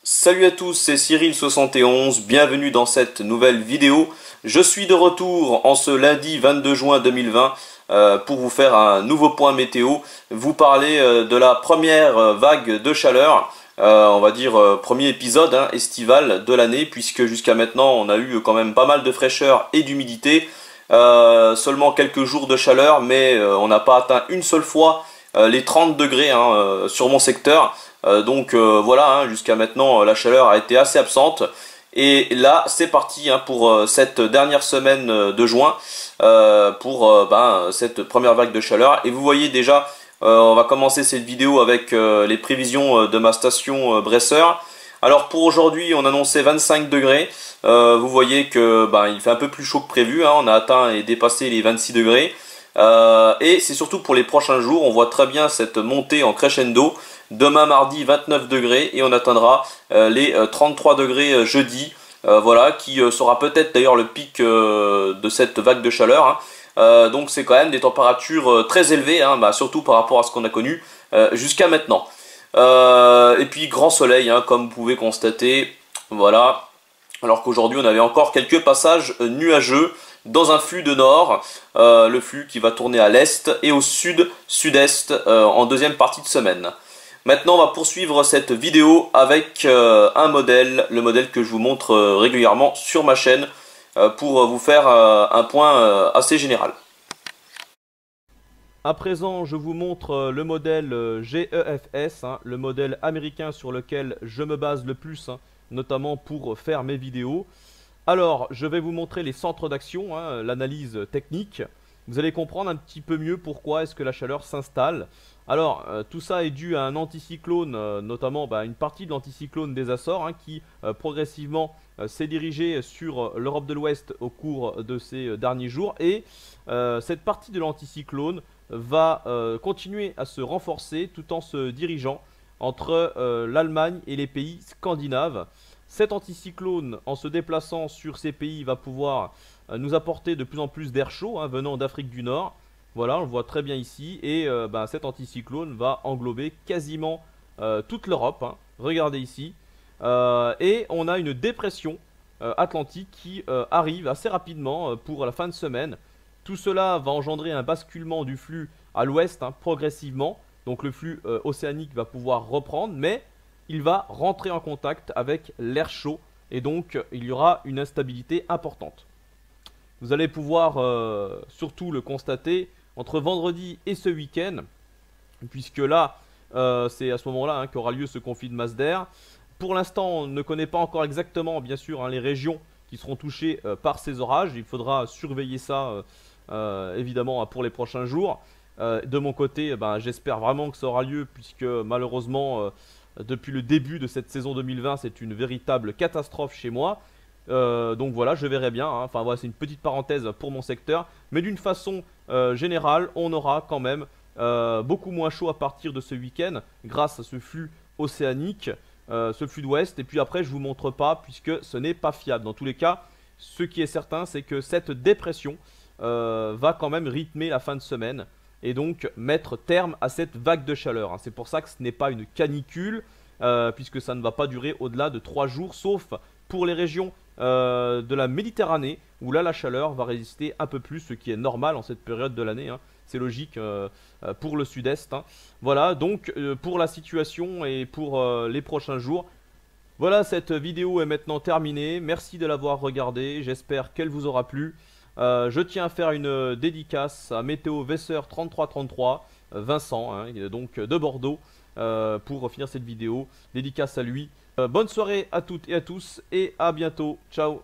Salut à tous, c'est Cyril71, bienvenue dans cette nouvelle vidéo. Je suis de retour en ce lundi 22 juin 2020 pour vous faire un nouveau point météo, vous parler de la première vague de chaleur, on va dire premier épisode estival de l'année, puisque jusqu'à maintenant on a eu quand même pas mal de fraîcheur et d'humidité, seulement quelques jours de chaleur, mais on n'a pas atteint une seule fois les 30 degrés sur mon secteur. Donc voilà, jusqu'à maintenant la chaleur a été assez absente. Et là c'est parti pour cette dernière semaine de juin, pour cette première vague de chaleur. Et vous voyez déjà, on va commencer cette vidéo avec les prévisions de ma station Bresseur. Alors pour aujourd'hui on annonçait 25 degrés, vous voyez que il fait un peu plus chaud que prévu, on a atteint et dépassé les 26 degrés. Et c'est surtout pour les prochains jours, on voit très bien cette montée en crescendo. Demain mardi 29 degrés et on atteindra les 33 degrés jeudi, voilà, qui sera peut-être d'ailleurs le pic de cette vague de chaleur. Donc c'est quand même des températures très élevées, surtout par rapport à ce qu'on a connu jusqu'à maintenant. Et puis grand soleil, comme vous pouvez constater, voilà, alors qu'aujourd'hui on avait encore quelques passages nuageux dans un flux de nord, le flux qui va tourner à l'est et au sud-sud-est en deuxième partie de semaine. Maintenant on va poursuivre cette vidéo avec un modèle, le modèle que je vous montre régulièrement sur ma chaîne pour vous faire un point assez général. À présent je vous montre le modèle GEFS, le modèle américain sur lequel je me base le plus, notamment pour faire mes vidéos. Alors je vais vous montrer les centres d'action, l'analyse technique. Vous allez comprendre un petit peu mieux pourquoi est-ce que la chaleur s'installe. Alors, tout ça est dû à un anticyclone, notamment une partie de l'anticyclone des Açores, qui progressivement s'est dirigé sur l'Europe de l'Ouest au cours de ces derniers jours. Et cette partie de l'anticyclone va continuer à se renforcer tout en se dirigeant entre l'Allemagne et les pays scandinaves. Cet anticyclone, en se déplaçant sur ces pays, va pouvoir nous apporter de plus en plus d'air chaud venant d'Afrique du Nord. Voilà, on le voit très bien ici. Et cet anticyclone va englober quasiment toute l'Europe. Regardez ici. Et on a une dépression atlantique qui arrive assez rapidement pour la fin de semaine. Tout cela va engendrer un basculement du flux à l'ouest progressivement. Donc le flux océanique va pouvoir reprendre, mais il va rentrer en contact avec l'air chaud. Et donc il y aura une instabilité importante. Vous allez pouvoir surtout le constater entre vendredi et ce week-end, puisque là, c'est à ce moment-là qu'aura lieu ce conflit de masse d'air. Pour l'instant, on ne connaît pas encore exactement, bien sûr, les régions qui seront touchées par ces orages. Il faudra surveiller ça, évidemment, pour les prochains jours. De mon côté, j'espère vraiment que ça aura lieu, puisque malheureusement, depuis le début de cette saison 2020, c'est une véritable catastrophe chez moi. Donc voilà, je verrai bien, enfin voilà, c'est une petite parenthèse pour mon secteur, mais d'une façon générale, on aura quand même beaucoup moins chaud à partir de ce week-end grâce à ce flux océanique, ce flux d'ouest. Et puis après je vous montre pas, puisque ce n'est pas fiable. Dans tous les cas, ce qui est certain, c'est que cette dépression va quand même rythmer la fin de semaine et donc mettre terme à cette vague de chaleur. C'est pour ça que ce n'est pas une canicule, puisque ça ne va pas durer au-delà de 3 jours, sauf pour les régions de la Méditerranée, où là la chaleur va résister un peu plus, ce qui est normal en cette période de l'année, c'est logique pour le sud-est. Voilà donc pour la situation et pour les prochains jours. Voilà, cette vidéo est maintenant terminée, merci de l'avoir regardée, j'espère qu'elle vous aura plu. Je tiens à faire une dédicace à Météo Vesseur 3333, Vincent, donc de Bordeaux, pour finir cette vidéo. Dédicace à lui. Bonne soirée à toutes et à tous et à bientôt. Ciao.